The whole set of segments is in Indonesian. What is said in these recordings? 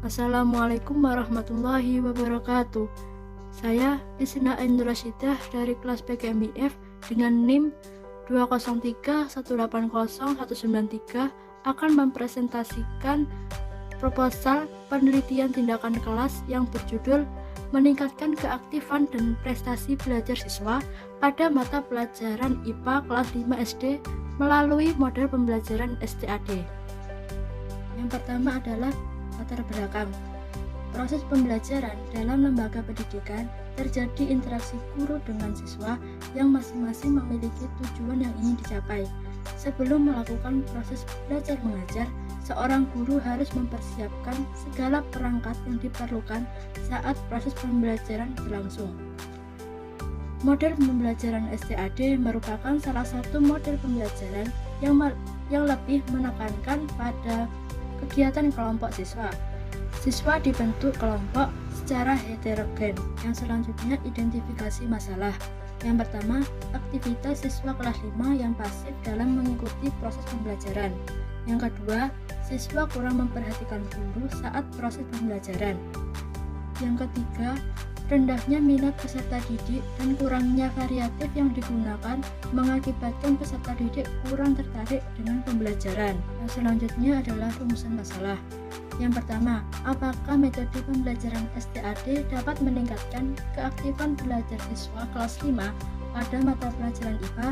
Assalamualaikum warahmatullahi wabarakatuh. Saya Isna Ainur Rasyidah dari kelas PGMIF dengan NIM 203180193 akan mempresentasikan proposal penelitian tindakan kelas yang berjudul meningkatkan keaktifan dan prestasi belajar siswa pada mata pelajaran IPA kelas 5 SD melalui model pembelajaran STAD. Yang pertama adalah latar belakang. Proses pembelajaran dalam lembaga pendidikan terjadi interaksi guru dengan siswa yang masing-masing memiliki tujuan yang ingin dicapai. Sebelum melakukan proses belajar mengajar, seorang guru harus mempersiapkan segala perangkat yang diperlukan saat proses pembelajaran berlangsung. Model pembelajaran STAD merupakan salah satu model pembelajaran yang lebih menekankan pada kegiatan kelompok siswa. Siswa dibentuk kelompok secara heterogen. Yang selanjutnya, identifikasi masalah. Yang pertama, aktivitas siswa kelas 5 yang pasif dalam mengikuti proses pembelajaran. Yang kedua, siswa kurang memperhatikan guru saat proses pembelajaran. Yang ketiga, rendahnya minat peserta didik dan kurangnya variatif yang digunakan mengakibatkan peserta didik kurang tertarik dengan pembelajaran. Yang selanjutnya adalah rumusan masalah. Yang pertama, apakah metode pembelajaran STAD dapat meningkatkan keaktifan belajar siswa kelas 5 pada mata pelajaran IPA?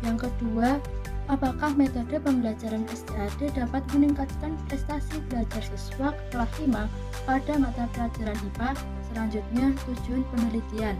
Yang kedua, apakah metode pembelajaran STAD dapat meningkatkan prestasi belajar siswa kelas 5 pada mata pelajaran IPA? Selanjutnya, tujuan penelitian.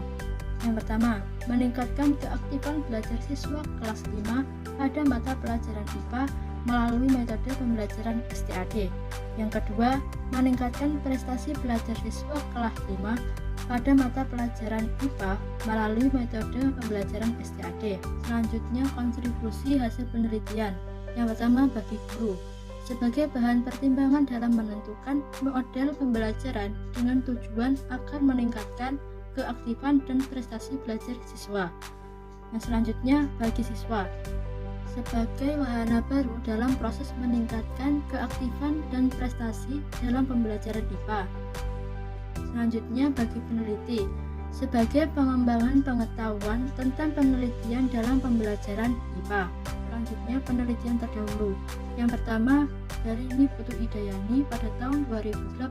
Yang pertama, meningkatkan keaktifan belajar siswa kelas 5 pada mata pelajaran IPA melalui metode pembelajaran STAD. Yang kedua, meningkatkan prestasi belajar siswa kelas 5 pada mata pelajaran IPA melalui metode pembelajaran STAD. Selanjutnya, kontribusi hasil penelitian. Yang pertama, bagi guru. Sebagai bahan pertimbangan dalam menentukan model pembelajaran dengan tujuan agar meningkatkan keaktifan dan prestasi belajar siswa. Yang selanjutnya, bagi siswa. Sebagai wahana baru dalam proses meningkatkan keaktifan dan prestasi dalam pembelajaran IPA. Selanjutnya, bagi peneliti, sebagai pengembangan pengetahuan tentang penelitian dalam pembelajaran IPA. Selanjutnya, penelitian terdahulu. Yang pertama, dari Putu Idayani pada tahun 2018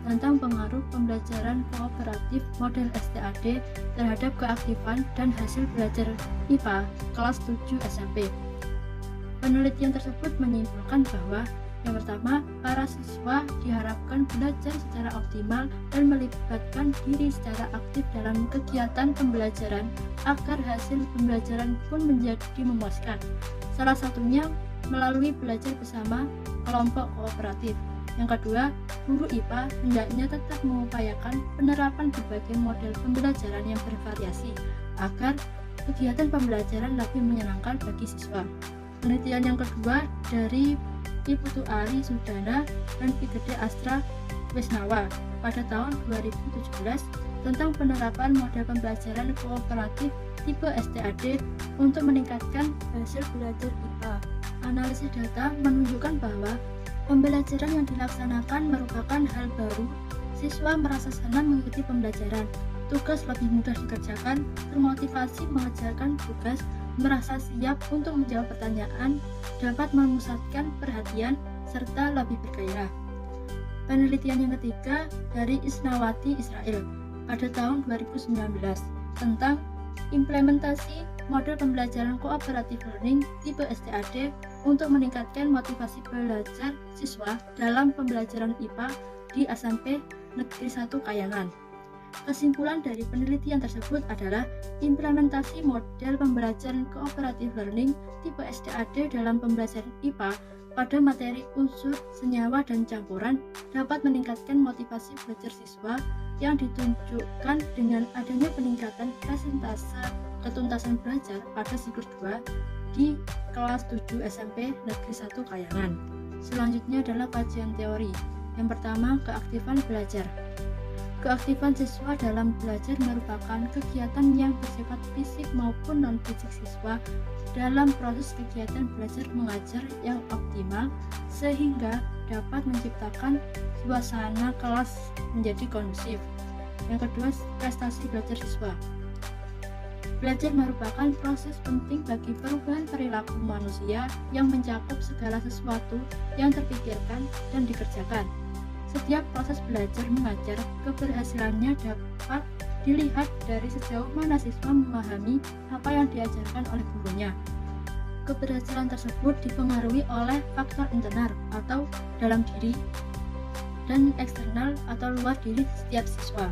tentang pengaruh pembelajaran kooperatif model STAD terhadap keaktifan dan hasil belajar IPA kelas 7 SMP. Penelitian tersebut menyimpulkan bahwa yang pertama, para siswa diharapkan belajar secara optimal dan melibatkan diri secara aktif dalam kegiatan pembelajaran agar hasil pembelajaran pun menjadi memuaskan. Salah satunya melalui belajar bersama kelompok kooperatif. Yang kedua, guru IPA hendaknya tetap mengupayakan penerapan berbagai model pembelajaran yang bervariasi agar kegiatan pembelajaran lebih menyenangkan bagi siswa. Penelitian yang kedua dari Putu Ari Sudana dan Gede Astra Wisnawa pada tahun 2017 tentang penerapan model pembelajaran kooperatif tipe STAD untuk meningkatkan hasil belajar IPA. Analisis data menunjukkan bahwa pembelajaran yang dilaksanakan merupakan hal baru. Siswa merasa senang mengikuti pembelajaran, tugas lebih mudah dikerjakan, termotivasi mengerjakan tugas, merasa siap untuk menjawab pertanyaan, dapat memusatkan perhatian, serta lebih bergairah. Penelitian yang ketiga dari Isnawati Israel pada tahun 2019 tentang implementasi model pembelajaran cooperative learning tipe STAD untuk meningkatkan motivasi belajar siswa dalam pembelajaran IPA di SMP Negeri 1 Kayangan. Kesimpulan dari penelitian tersebut adalah implementasi model pembelajaran cooperative learning tipe STAD dalam pembelajaran IPA pada materi unsur, senyawa, dan campuran dapat meningkatkan motivasi belajar siswa yang ditunjukkan dengan adanya peningkatan persentase ketuntasan belajar pada siklus 2 di kelas 7 SMP Negeri 1 Kayangan. Selanjutnya adalah kajian teori. Yang pertama, keaktifan belajar. Keaktifan siswa dalam belajar merupakan kegiatan yang bersifat fisik maupun non-fisik siswa dalam proses kegiatan belajar mengajar yang optimal sehingga dapat menciptakan suasana kelas menjadi kondusif. Yang kedua, prestasi belajar siswa. Belajar merupakan proses penting bagi perubahan perilaku manusia yang mencakup segala sesuatu yang terpikirkan dan dikerjakan. Setiap proses belajar mengajar, keberhasilannya dapat dilihat dari sejauh mana siswa memahami apa yang diajarkan oleh gurunya. Keberhasilan tersebut dipengaruhi oleh faktor internal atau dalam diri dan eksternal atau luar diri setiap siswa.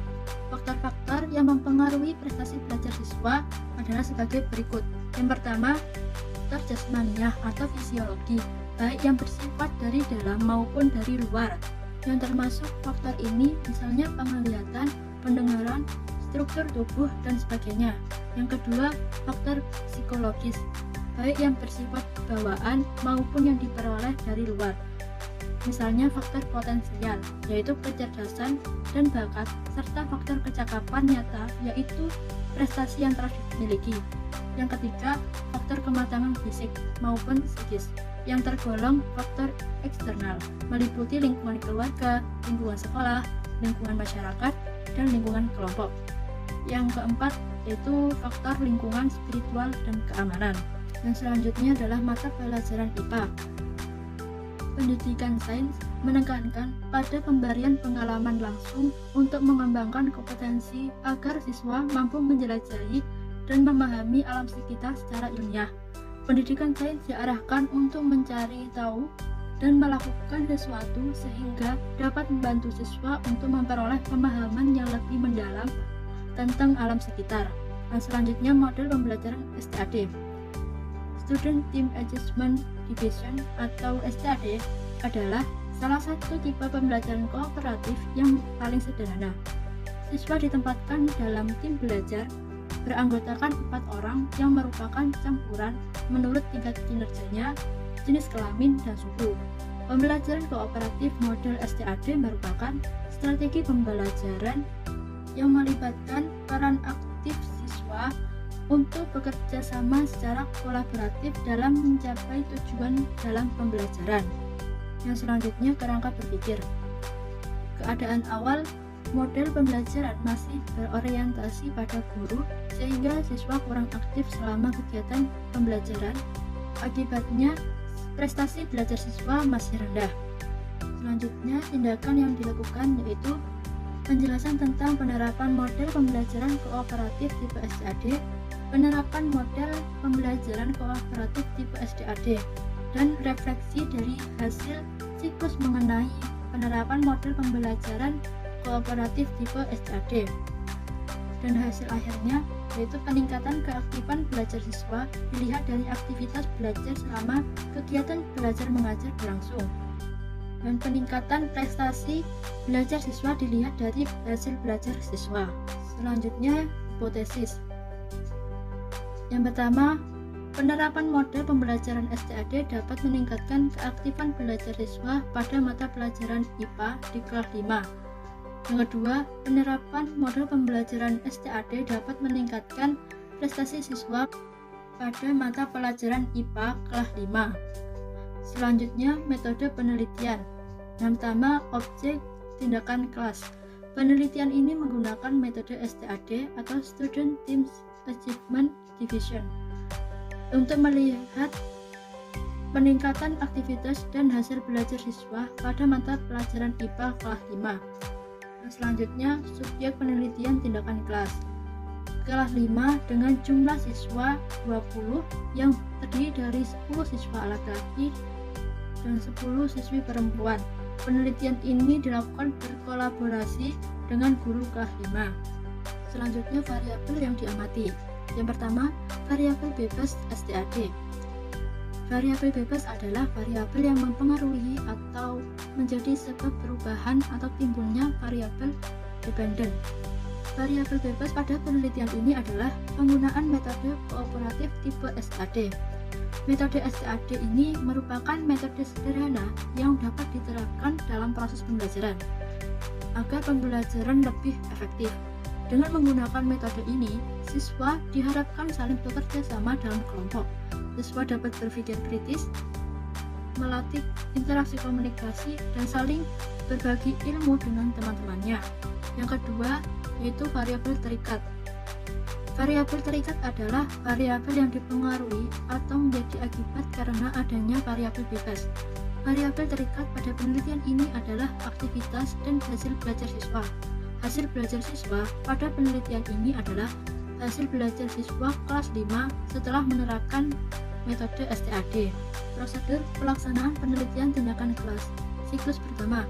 Faktor-faktor yang mempengaruhi prestasi belajar siswa adalah sebagai berikut. Yang pertama, faktor jasmaniah atau fisiologi, baik yang bersifat dari dalam maupun dari luar. Yang termasuk faktor ini misalnya penglihatan, pendengaran, struktur tubuh, dan sebagainya. Yang kedua, faktor psikologis, baik yang bersifat bawaan maupun yang diperoleh dari luar. Misalnya faktor potensial, yaitu kecerdasan dan bakat, serta faktor kecakapan nyata, yaitu prestasi yang telah dimiliki. Yang ketiga, faktor kematangan fisik maupun psikis, yang tergolong faktor eksternal, meliputi lingkungan keluarga, lingkungan sekolah, lingkungan masyarakat, dan lingkungan kelompok. Yang keempat, yaitu faktor lingkungan spiritual dan keamanan. Yang selanjutnya adalah mata pelajaran IPA. Pendidikan sains menekankan pada pemberian pengalaman langsung untuk mengembangkan kompetensi agar siswa mampu menjelajahi dan memahami alam sekitar secara ilmiah. Pendidikan sains diarahkan untuk mencari tahu dan melakukan sesuatu sehingga dapat membantu siswa untuk memperoleh pemahaman yang lebih mendalam tentang alam sekitar. Dan selanjutnya model pembelajaran STAD. Student Team Adjustment Division atau STAD adalah salah satu tipe pembelajaran kooperatif yang paling sederhana. Siswa ditempatkan dalam tim belajar beranggotakan 4 orang yang merupakan campuran menurut tingkat kinerjanya, jenis kelamin, dan suku. Pembelajaran kooperatif model STAD merupakan strategi pembelajaran yang melibatkan peran aktif siswa untuk bekerja sama secara kolaboratif dalam mencapai tujuan dalam pembelajaran. Yang selanjutnya, kerangka berpikir. Keadaan awal, model pembelajaran masih berorientasi pada guru sehingga siswa kurang aktif selama kegiatan pembelajaran. Akibatnya, prestasi belajar siswa masih rendah. Selanjutnya, tindakan yang dilakukan yaitu penjelasan tentang penerapan model pembelajaran kooperatif tipe STAD, penerapan model pembelajaran kooperatif tipe STAD, dan refleksi dari hasil siklus mengenai penerapan model pembelajaran kooperatif tipe STAD. Dan hasil akhirnya yaitu peningkatan keaktifan belajar siswa dilihat dari aktivitas belajar selama kegiatan belajar mengajar berlangsung. Dan peningkatan prestasi belajar siswa dilihat dari hasil belajar siswa. Selanjutnya, hipotesis. Yang pertama, penerapan model pembelajaran STAD dapat meningkatkan keaktifan belajar siswa pada mata pelajaran IPA di kelas 5. Yang kedua, penerapan model pembelajaran STAD dapat meningkatkan prestasi siswa pada mata pelajaran IPA kelas 5. Selanjutnya, metode penelitian. Yang pertama, objek tindakan kelas. Penelitian ini menggunakan metode STAD atau Student Team Achievement Division untuk melihat peningkatan aktivitas dan hasil belajar siswa pada mata pelajaran IPA kelas 5. Dan selanjutnya, subjek penelitian tindakan kelas. Kelas 5 dengan jumlah siswa 20 yang terdiri dari 10 siswa laki-laki dan 10 siswi perempuan. Penelitian ini dilakukan berkolaborasi dengan guru kelas 5. Selanjutnya, variabel yang diamati. Yang pertama, variabel bebas STAD. Variabel bebas adalah variabel yang mempengaruhi atau menjadi sebab perubahan atau timbulnya variabel dependen. Variabel bebas pada penelitian ini adalah penggunaan metode kooperatif tipe STAD. Metode STAD ini merupakan metode sederhana yang dapat diterapkan dalam proses pembelajaran agar pembelajaran lebih efektif. Dengan menggunakan metode ini, siswa diharapkan saling bekerja sama dalam kelompok. Siswa dapat berpikir kritis melatih interaksi komunikasi dan saling berbagi ilmu dengan teman-temannya. Yang kedua, yaitu variabel terikat. Variabel terikat adalah variabel yang dipengaruhi atau menjadi akibat karena adanya variabel bebas. Variabel terikat pada penelitian ini adalah aktivitas dan hasil belajar siswa. Hasil belajar siswa pada penelitian ini adalah hasil belajar siswa kelas 5 setelah menerapkan metode STAD. Prosedur pelaksanaan penelitian tindakan kelas. Siklus pertama.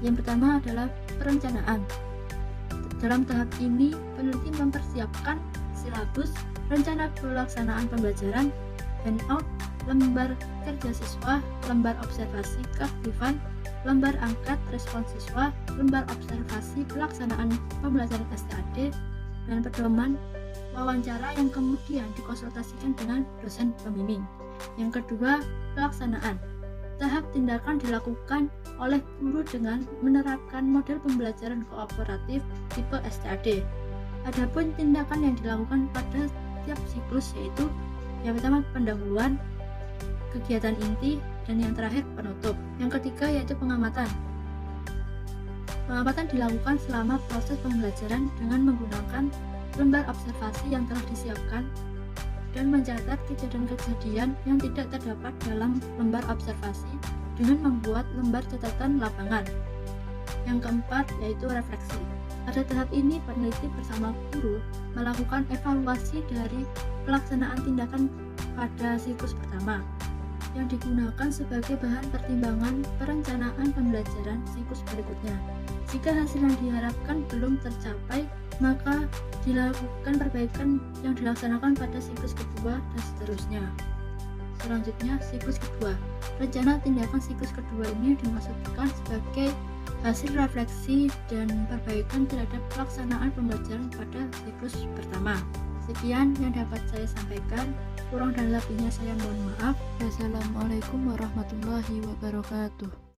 Yang pertama adalah perencanaan. Dalam tahap ini, peneliti mempersiapkan silabus, rencana pelaksanaan pembelajaran, handout, lembar kerja siswa, lembar observasi keaktifan, lembar angkat respon siswa, lembar observasi pelaksanaan pembelajaran STAD, dan pedoman wawancara yang kemudian dikonsultasikan dengan dosen pembimbing. Yang kedua, pelaksanaan. Tahap tindakan dilakukan oleh guru dengan menerapkan model pembelajaran kooperatif tipe STAD. Adapun tindakan yang dilakukan pada setiap siklus yaitu yang pertama pendahuluan, kegiatan inti, dan yang terakhir penutup. Yang ketiga yaitu pengamatan. Pengamatan dilakukan selama proses pembelajaran dengan menggunakan lembar observasi yang telah disiapkan dan mencatat kejadian-kejadian yang tidak terdapat dalam lembar observasi dengan membuat lembar catatan lapangan. Yang keempat yaitu refleksi. Pada tahap ini, peneliti bersama guru melakukan evaluasi dari pelaksanaan tindakan pada siklus pertama yang digunakan sebagai bahan pertimbangan perencanaan pembelajaran siklus berikutnya. Jika hasil yang diharapkan belum tercapai, maka dilakukan perbaikan yang dilaksanakan pada siklus kedua dan seterusnya. Selanjutnya, siklus kedua. Rencana tindakan siklus kedua ini dimaksudkan sebagai hasil refleksi dan perbaikan terhadap pelaksanaan pembelajaran pada siklus pertama. Sekian yang dapat saya sampaikan. Kurang dan lebihnya saya mohon maaf. Wassalamualaikum warahmatullahi wabarakatuh.